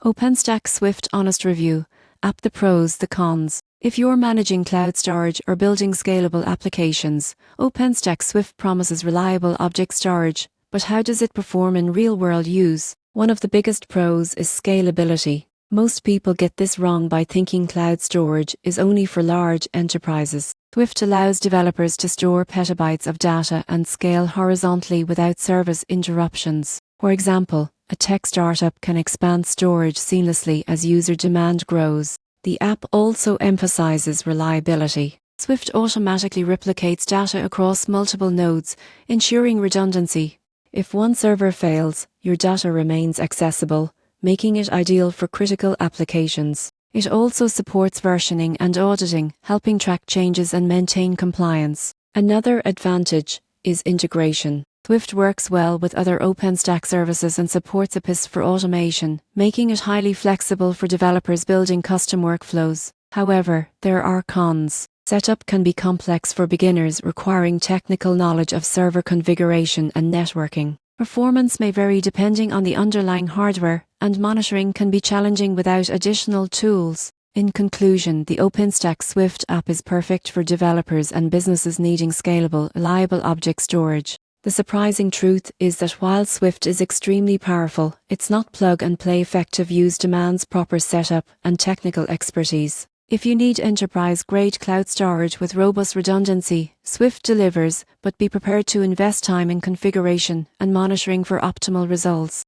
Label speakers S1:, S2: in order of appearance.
S1: OpenStack Swift Honest Review. App: the pros, the cons. If you're managing cloud storage or building scalable applications, OpenStack Swift promises reliable object storage. But how does it perform in real-world use? One of the biggest pros is scalability. Most people get this wrong by thinking cloud storage is only for large enterprises. Swift allows developers to store petabytes of data and scale horizontally without service interruptions. For example, a tech startup can expand storage seamlessly as user demand grows. The app also emphasizes reliability. Swift automatically replicates data across multiple nodes, ensuring redundancy. If one server fails, your data remains accessible, making it ideal for critical applications. It also supports versioning and auditing, helping track changes and maintain compliance. Another advantage is integration. Swift works well with other OpenStack services and supports APIs for automation, making it highly flexible for developers building custom workflows. However, there are cons. Setup can be complex for beginners, requiring technical knowledge of server configuration and networking. Performance may vary depending on the underlying hardware, and monitoring can be challenging without additional tools. In conclusion, the OpenStack Swift app is perfect for developers and businesses needing scalable, reliable object storage. The surprising truth is that while Swift is extremely powerful, its not plug-and-play effective use demands proper setup and technical expertise. If you need enterprise-grade cloud storage with robust redundancy, Swift delivers, but be prepared to invest time in configuration and monitoring for optimal results.